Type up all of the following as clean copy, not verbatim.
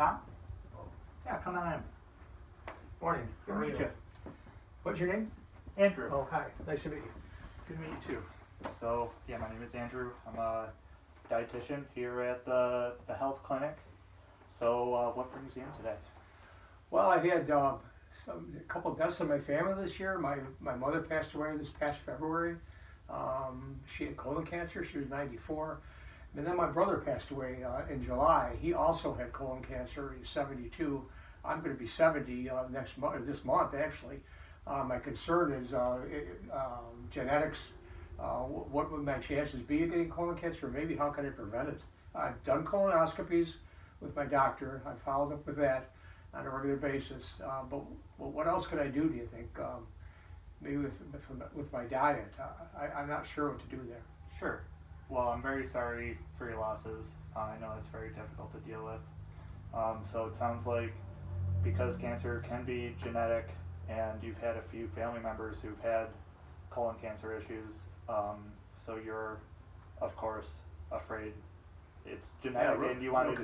Tom? Yeah, come on in. Morning. Good to meet you. What's your name? Andrew. Oh, hi. Nice to meet you. Good to meet you too. So, yeah, my name is Andrew. I'm a dietitian here at the health clinic. So, what brings you in today? Well, I've had a couple deaths in my family this year. My mother passed away this past February. She had colon cancer. She was 94. And then my brother passed away in July. He also had colon cancer. He's 72. I'm going to be 70 this month, actually. My concern is genetics. What would my chances be of getting colon cancer? Or maybe how can I prevent it? I've done colonoscopies with my doctor. I followed up with that on a regular basis. But what else could I do you think? Maybe with my diet. I'm not sure what to do there. Sure. Well, I'm very sorry for your losses. I know it's very difficult to deal with. So it sounds like because cancer can be genetic and you've had a few family members who've had colon cancer issues, so you're, of course, afraid it's genetic and you want to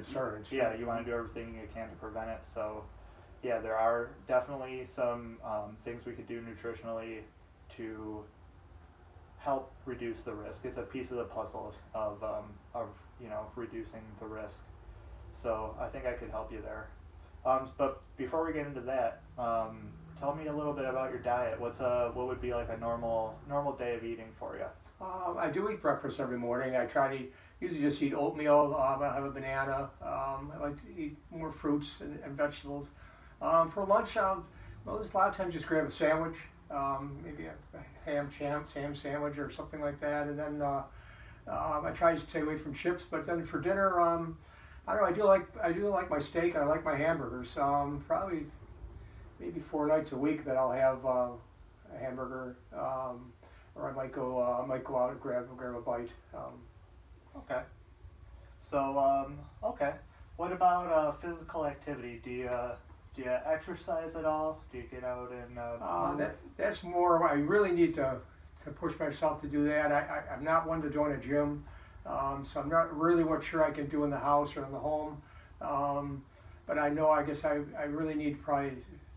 you want to do everything you can to prevent it. So yeah, there are definitely some things we could do nutritionally to help reduce the risk. It's a piece of the puzzle of reducing the risk. So I think I could help you there. But before we get into that, tell me a little bit about your diet. What would be like a normal day of eating for you? I do eat breakfast every morning. I try to usually just eat oatmeal. I have a banana. I like to eat more fruits and vegetables. For lunch, there's a lot of times just grab a sandwich, maybe a ham sandwich or something like that, and then I try to stay away from chips. But then for dinner, I don't know. I do like my steak. I like my hamburgers. Probably maybe 4 nights a week that I'll have a hamburger, or I might go out and grab a bite. Okay. So okay. What about physical activity? Do you exercise at all? Do you get out and? That's more. I really need to push myself to do that. I'm not one to join a gym. So I'm not really what sure I can do in the house or in the home, but I guess I really need probably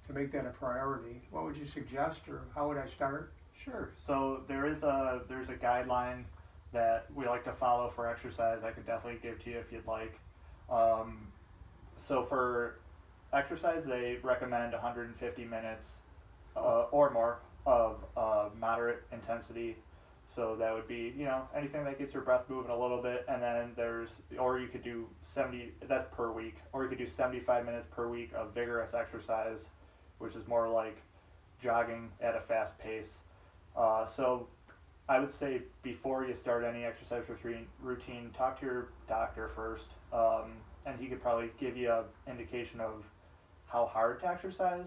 to make that a priority. What would you suggest, or how would I start? Sure. So there's a guideline that we like to follow for exercise. I could definitely give to you if you'd like. So for exercise, they recommend 150 minutes or more of moderate intensity. So that would be, anything that gets your breath moving a little bit, and then or you could do 70, that's per week, or you could do 75 minutes per week of vigorous exercise, which is more like jogging at a fast pace. So I would say before you start any exercise routine, talk to your doctor first, and he could probably give you an indication of how hard to exercise.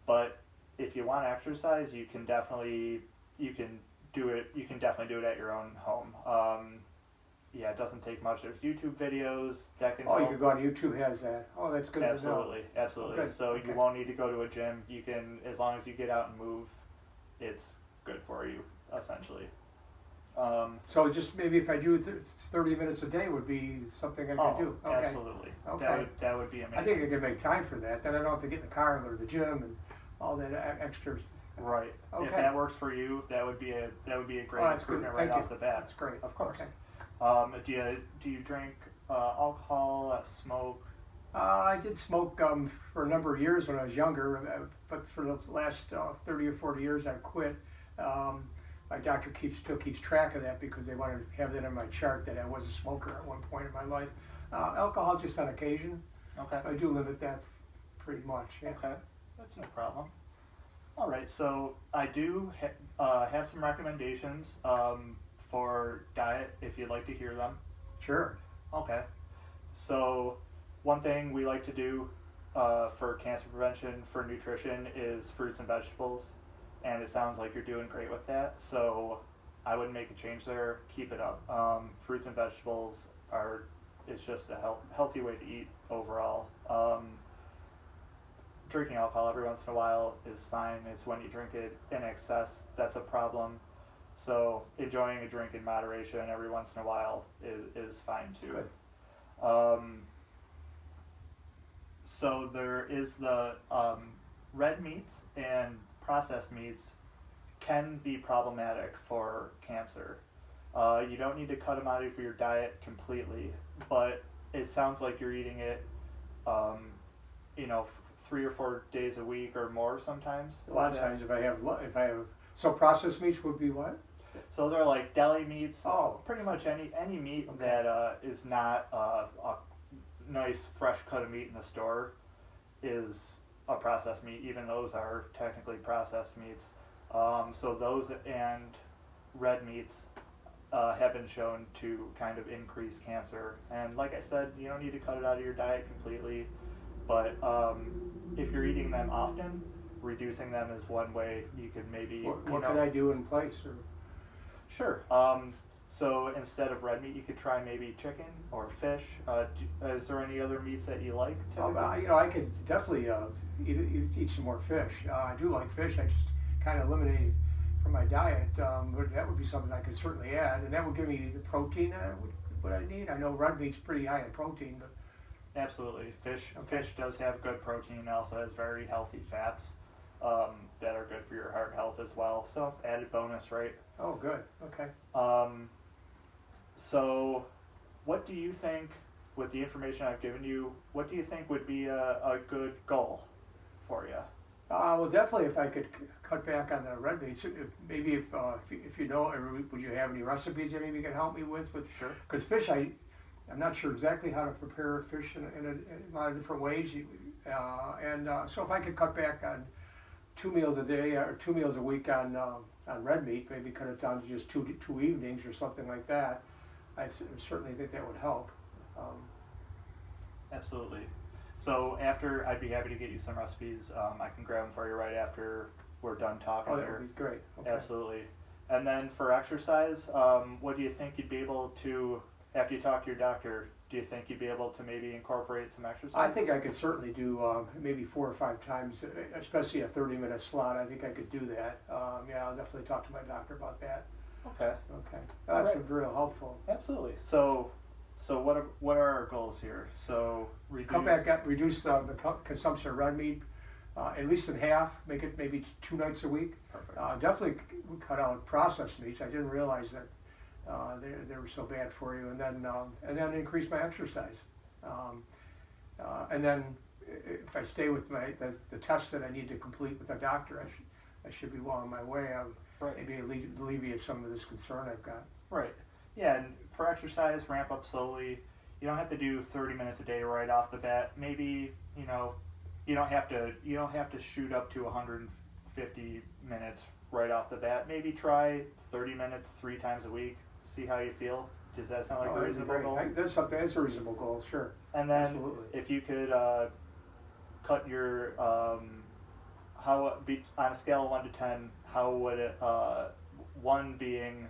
But if you want to exercise, you can definitely do it at your own home. Yeah, it doesn't take much. There's YouTube videos that can help. You can go on YouTube, has that. Oh, that's good to know. Absolutely. Okay. So you won't need to go to a gym. You can, as long as you get out and move, it's good for you, essentially. So just maybe if I do 30 minutes a day would be something I could do. Okay. Absolutely. Okay. That would be amazing. I think I could make time for that. Then I don't have to get in the car and go to the gym and all that extra. Right. Okay. If that works for you, that would be a great improvement right off the bat. That's great. Of course. Okay. Do you drink alcohol, smoke? I did smoke for a number of years when I was younger, but for the last 30 or 40 years I quit. My doctor still keeps track of that because they wanted to have that on my chart that I was a smoker at one point in my life. Alcohol just on occasion. Okay. I do limit that pretty much. Yeah. Okay, that's no problem. All right, so I do have some recommendations for diet if you'd like to hear them. Sure. Okay. So one thing we like to do for cancer prevention, for nutrition, is fruits and vegetables. And it sounds like you're doing great with that. So I wouldn't make a change there. Keep it up. Fruits and vegetables it's just a healthy way to eat overall. Drinking alcohol every once in a while is fine. It's when you drink it in excess that's a problem. So enjoying a drink in moderation every once in a while is fine too. Good. So there is the red meats and processed meats can be problematic for cancer. You don't need to cut them out of your diet completely, but it sounds like you're eating it, um, 3 or 4 days a week or more sometimes. A lot of times if I have, so processed meats would be what? So they're like deli meats. Oh. Pretty much any meat Okay. that is not a nice fresh cut of meat in the store is a processed meat. Even those are technically processed meats. So those and red meats have been shown to kind of increase cancer. And like I said, you don't need to cut it out of your diet completely, but if you're eating them often, reducing them is one way you could maybe. What can I do in place? Or? Sure. So instead of red meat, you could try maybe chicken or fish. Is there any other meats that you like? I could definitely eat some more fish. I do like fish. I just kind of eliminated from my diet. But that would be something I could certainly add, and that would give me the protein that what I need. I know red meat's pretty high in protein, but Absolutely. Okay. Fish does have good protein. It also has very healthy fats that are good for your heart health as well. So added bonus, right? oh, good. Okay. So what do you think, with the information I've given you, what do you think would be a good goal for you? Well, definitely if I could cut back on the red meats, maybe if you know, or would you have any recipes that maybe you can help me with? Sure. Because fish, I'm not sure exactly how to prepare fish in a lot of different ways. So if I could cut back on 2 meals a day or 2 meals a week on red meat, maybe cut it down to just two evenings or something like that, I certainly think that would help. Absolutely. So after, I'd be happy to get you some recipes. I can grab them for you right after we're done talking Oh, that here. would be great. Okay. Absolutely. And then for exercise, what do you think you'd be able to, after you talk to your doctor, do you think you'd be able to maybe incorporate some exercise? I think I could certainly do maybe 4 or 5 times, especially a 30-minute slot. I think I could do that. Yeah, I'll definitely talk to my doctor about that. Okay. Okay. All That's right. been real helpful. Absolutely. So what are our goals here? So reduce. Come back up, reduce the consumption of red meat, at least in half. Make it maybe 2 nights a week. Perfect. Definitely cut out processed meats. I didn't realize that they were so bad for you. And then increase my exercise. And then if I stay with the tests that I need to complete with the doctor, I should be well on my way. Right. Maybe alleviate some of this concern I've got. Right. Yeah, and for exercise, ramp up slowly. You don't have to do 30 minutes a day right off the bat. Maybe, you don't have to shoot up to 150 minutes right off the bat. Maybe try 30 minutes 3 times a week. See how you feel. Does that sound like a That'd be reasonable great. goal? That's a reasonable goal, sure. And then Absolutely. if you could cut your on a scale of 1 to 10, how would it 1 being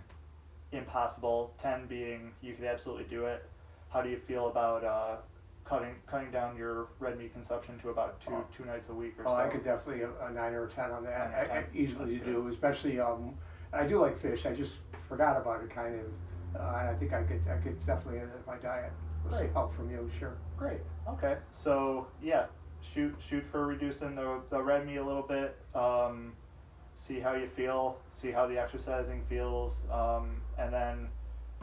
impossible, 10 being you could absolutely do it? How do you feel about cutting down your red meat consumption to about two nights a week or so? I could definitely a 9 or a 10 on that. 9 or 10. I easily That's do, good. especially I do like fish. I just forgot about it kind of, and I think I could definitely add it to my diet with some Great. help from you, sure. Great. Okay. So yeah, shoot for reducing the red meat a little bit. See how you feel. See how the exercising feels. And then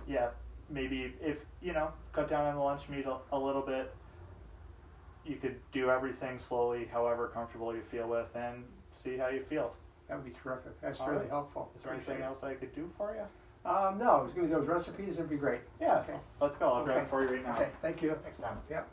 yeah, maybe if cut down on the lunch meat a little bit. You could do everything slowly, however comfortable you feel with, and see how you feel. That would be terrific. That's All really right. helpful. Is there anything Appreciate else I could do for you? it. No, give me those recipes. It'd be great. Yeah. Okay. Let's go. I'll grab Okay. it for you right now. Okay. Thank you. Thanks, Tom. Yep.